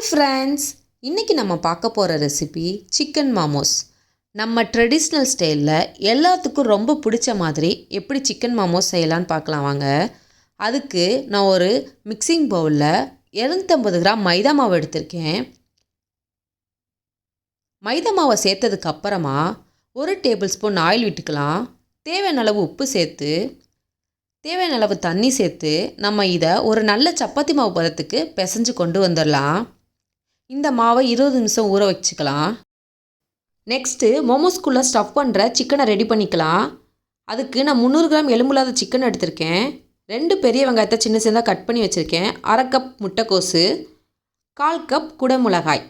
Hi friends, இன்றைக்கி நம்ம பார்க்க போகிற ரெசிபி சிக்கன் மாமோஸ். நம்ம ட்ரெடிஷ்னல் ஸ்டைலில் எல்லாத்துக்கும் ரொம்ப பிடிச்ச மாதிரி எப்படி சிக்கன் மாமோஸ் செய்யலான்னு பார்க்கலாம் வாங்க. அதுக்கு நான் ஒரு மிக்சிங் பவுலில் 250 கிராம் மைதா மாவு எடுத்திருக்கேன். மைதா மாவை சேர்த்ததுக்கு அப்புறமா 1 டேபிள் ஸ்பூன் ஆயில் விட்டுக்கலாம். தேவையான அளவு உப்பு சேர்த்து தேவையான அளவு தண்ணி சேர்த்து நம்ம இதை ஒரு நல்ல சப்பாத்தி மாவு பதத்துக்கு பிசைஞ்சு கொண்டு வந்துடலாம். இந்த மாவை 20 நிமிஷம் ஊற வச்சுக்கலாம். நெக்ஸ்ட்டு மோமோஸ்குள்ளே ஸ்டஃப் பண்ணுற சிக்கனை ரெடி பண்ணிக்கலாம். அதுக்கு நான் 300 கிராம் எலும்புலாத சிக்கன் எடுத்திருக்கேன். 2 பெரிய வெங்காயத்தை சின்ன சின்னதாக கட் பண்ணி வச்சுருக்கேன். 1/2 கப் முட்டைக்கோசு, 1/4 கப் குடமிளகாய்,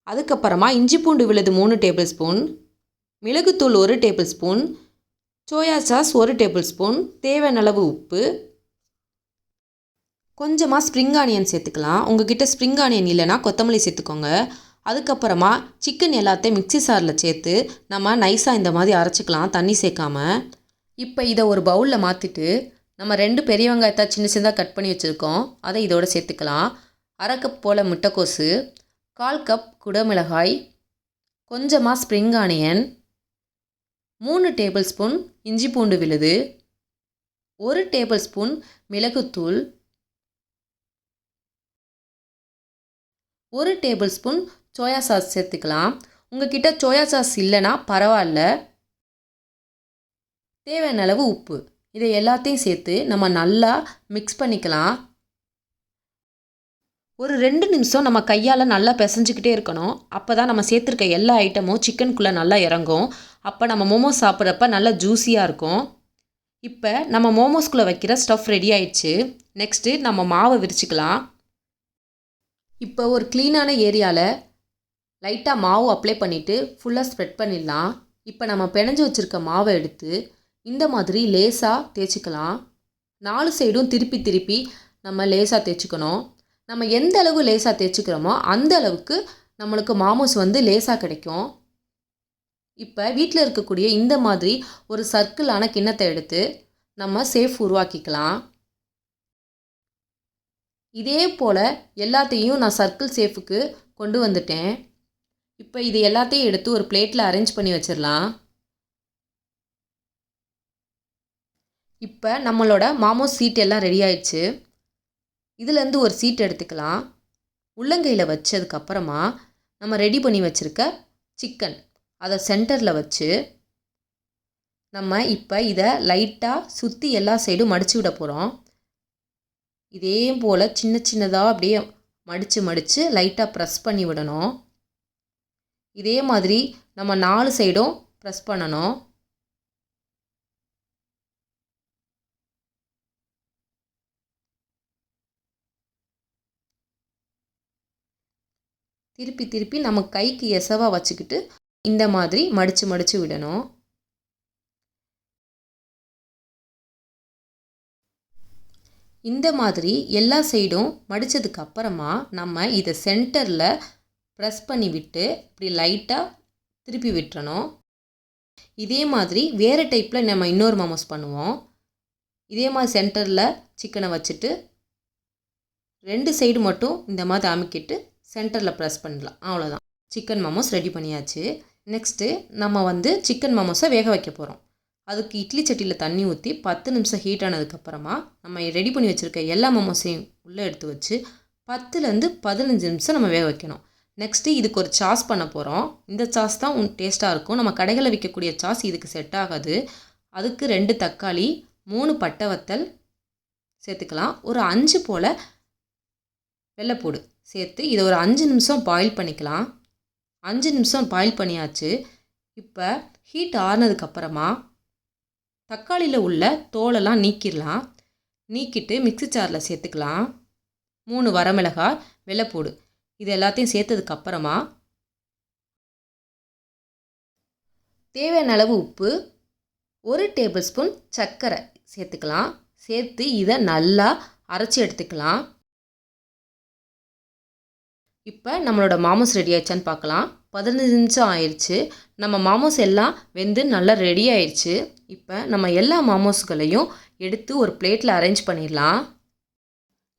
அதுக்கப்புறமா இஞ்சி பூண்டு விழுது 3 டேபிள் ஸ்பூன், மிளகுத்தூள் 1 table spoon, soya sauce 1 table spoon, தேவையான அளவு உப்பு, கொஞ்சமாக ஸ்ப்ரிங் ஆனியன் சேர்த்துக்கலாம். உங்ககிட்ட ஸ்ப்ரிங் ஆனியன் இல்லைனா கொத்தமல்லி சேர்த்துக்கோங்க. அதுக்கப்புறமா சிக்கன் எல்லாத்தையும் மிக்ஸி சாரில் சேர்த்து நம்ம நைஸாக இந்த மாதிரி அரைச்சிக்கலாம், தண்ணி சேர்க்காமல். இப்போ இதை ஒரு பவுலில் மாற்றிட்டு நம்ம 2 பெரிய வெங்காயத்தை சின்ன சின்னதாக கட் பண்ணி வச்சுருக்கோம், அதை இதோடு சேர்த்துக்கலாம். 1/2 கப் போல் முட்டைக்கோசு, 1/4 கப் குடமிளகாய், கொஞ்சமாக ஸ்ப்ரிங் ஆனியன், 3 டேபிள் ஸ்பூன் இஞ்சி பூண்டு விழுது, 1 டேபிள் ஸ்பூன் மிளகுத்தூள், 1 டேபிள் ஸ்பூன் சோயா சாஸ் சேர்த்துக்கலாம். உங்ககிட்ட சோயா சாஸ் இல்லைனா பரவாயில்ல. தேவையான அளவு உப்பு, இதை எல்லாத்தையும் சேர்த்து நம்ம நல்லா மிக்ஸ் பண்ணிக்கலாம். ஒரு 2 நிமிஷம் நம்ம கையால் நல்லா பிசைஞ்சிக்கிட்டே இருக்கணும். அப்போ தான் நம்ம சேர்த்துருக்க எல்லா ஐட்டமும் சிக்கனுக்குள்ளே நல்லா இறங்கும். அப்போ நம்ம மோமோஸ் சாப்பிட்றப்ப நல்லா ஜூஸியாக இருக்கும். இப்போ நம்ம மோமோஸ்குள்ளே வைக்கிற ஸ்டஃப் ரெடி ஆயிடுச்சு. நெக்ஸ்ட்டு நம்ம மாவை விரிச்சிக்கலாம். இப்போ ஒரு க்ளீனான ஏரியாவில் லைட்டாக மாவு அப்ளை பண்ணிவிட்டு ஃபுல்லாக ஸ்ப்ரெட் பண்ணிடலாம். இப்போ நம்ம பிணைஞ்சு வச்சுருக்க மாவை எடுத்து இந்த மாதிரி லேசாக தேய்ச்சிக்கலாம். 4 சைடும் திருப்பி திருப்பி நம்ம லேசாக தேய்ச்சிக்கணும். நம்ம எந்த அளவு லேசாக தேய்ச்சிக்கிறோமோ அந்த அளவுக்கு நம்மளுக்கு மாமோஸ் லேசாக கிடைக்கும். இப்போ வீட்டில் இருக்கக்கூடிய இந்த மாதிரி ஒரு சர்க்கிளான கிண்ணத்தை எடுத்து நம்ம சேஃப் உருவாக்கிக்கலாம். இதே போல் எல்லாத்தையும் நான் சர்க்கிள் சேஃபுக்கு கொண்டு வந்துட்டேன். இப்போ இது எல்லாத்தையும் எடுத்து ஒரு பிளேட்டில் அரேஞ்ச் பண்ணி வச்சிடலாம். இப்போ நம்மளோட மாமோஸ் சீட் எல்லாம் ரெடி ஆயிடுச்சு. இதுலேருந்து ஒரு சீட் எடுத்துக்கலாம். உள்ளங்கையில் வச்சதுக்கப்புறமா நம்ம ரெடி பண்ணி வச்சுருக்க சிக்கன் அதை சென்டரில் வச்சு நம்ம இப்போ இதை லைட்டாக சுற்றி எல்லா சைடும் மடித்து விட போகிறோம். இதே போல் சின்ன சின்னதாக அப்படியே மடித்து லைட்டாக ப்ரெஸ் பண்ணி விடணும். இதே மாதிரி நம்ம 4 சைடும் ப்ரெஸ் பண்ணணும். திருப்பி திருப்பி நம்ம கைக்கு எசவாக வச்சுக்கிட்டு இந்த மாதிரி மடித்து விடணும். இந்த மாதிரி எல்லா சைடும் மடித்ததுக்கு அப்புறமா நம்ம இதை சென்டரில் ப்ரெஸ் பண்ணி விட்டு இப்படி லைட்டாக திருப்பி விட்டுறணும். இதே மாதிரி வேறு டைப்பில் நம்ம இன்னொரு மோமோஸ் பண்ணுவோம். இதே மாதிரி சென்டரில் சிக்கனை வச்சுட்டு 2 சைடு மட்டும் இந்த மாதிரி அமுக்கிட்டு சென்டரில் ப்ரெஸ் பண்ணலாம். அவ்வளோதான், சிக்கன் மோமோஸ் ரெடி பண்ணியாச்சு. நெக்ஸ்ட்டு நம்ம சிக்கன் மோமோஸை வேக வைக்க போகிறோம். அதுக்கு இட்லி சட்டியில் தண்ணி ஊற்றி 10 நிமிஷம் ஹீட் ஆனதுக்கப்புறமா நம்ம ரெடி பண்ணி வச்சுருக்க எல்லா மோமோஸையும் உள்ளே எடுத்து வச்சு 10லேருந்து 15 நிமிஷம் நம்ம வேக வைக்கணும். நெக்ஸ்ட்டு இதுக்கு ஒரு சாஸ் பண்ண போகிறோம். இந்த சாஸ் தான் டேஸ்ட்டாக இருக்கும். நம்ம கடைகளில் விற்கக்கூடிய சாஸ் இதுக்கு செட் ஆகாது. அதுக்கு 2 தக்காளி, 3 பட்டை வத்தல் சேர்த்துக்கலாம். ஒரு 5 போல் வெள்ளைப்பூடு சேர்த்து இதை ஒரு 5 நிமிஷம் பாயில் பண்ணிக்கலாம். 5 நிமிஷம் பாயில் பண்ணியாச்சு. இப்போ ஹீட் ஆறுனதுக்கப்புறமா தக்காளியில் உள்ள தோலெல்லாம் நீக்கிடலாம். நீக்கிட்டு மிக்ஸி ஜாரில் சேர்த்துக்கலாம். 3 வரமிளகாய், வெள்ளைப்பூடு இது எல்லாத்தையும் சேர்த்ததுக்கப்புறமா தேவையான அளவு உப்பு, 1 டேபிள் ஸ்பூன் சர்க்கரை சேர்த்துக்கலாம். சேர்த்து இதை நல்லா அரைச்சி எடுத்துக்கலாம். இப்போ நம்மளோட மாமோஸ் ரெடி ஆயிடுச்சான்னு பார்க்கலாம். 15 நிமிஷம் ஆயிடுச்சு. நம்ம மாமோஸ் எல்லாம் வெந்து நல்லா ரெடி ஆயிடுச்சு. இப்போ நம்ம எல்லா மாமோஸ்களையும் எடுத்து ஒரு பிளேட்டில் அரேஞ்ச் பண்ணிடலாம்.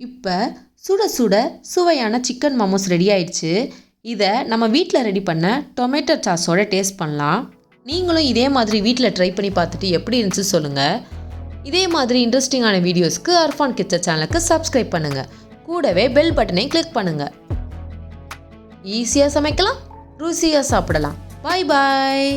இப்போ சுட சுட சுவையான சிக்கன் மோமோஸ் ரெடி ஆயிடுச்சு. இதை நம்ம வீட்டில் ரெடி பண்ண டொமேட்டோ சாஸோட டேஸ்ட் பண்ணலாம். நீங்களும் இதே மாதிரி வீட்டில் ட்ரை பண்ணி பார்த்துட்டு எப்படி இருந்துச்சு சொல்லுங்கள். இதே மாதிரி இன்ட்ரெஸ்டிங்கான வீடியோஸ்க்கு அர்ஃபான் கிச்சன் சேனலுக்கு சப்ஸ்கிரைப் பண்ணுங்கள். கூடவே பெல் பட்டனையும் கிளிக் பண்ணுங்கள். ஈஸியாக சமைக்கலாம், ருசியாக சாப்பிடலாம். பாய் பாய்.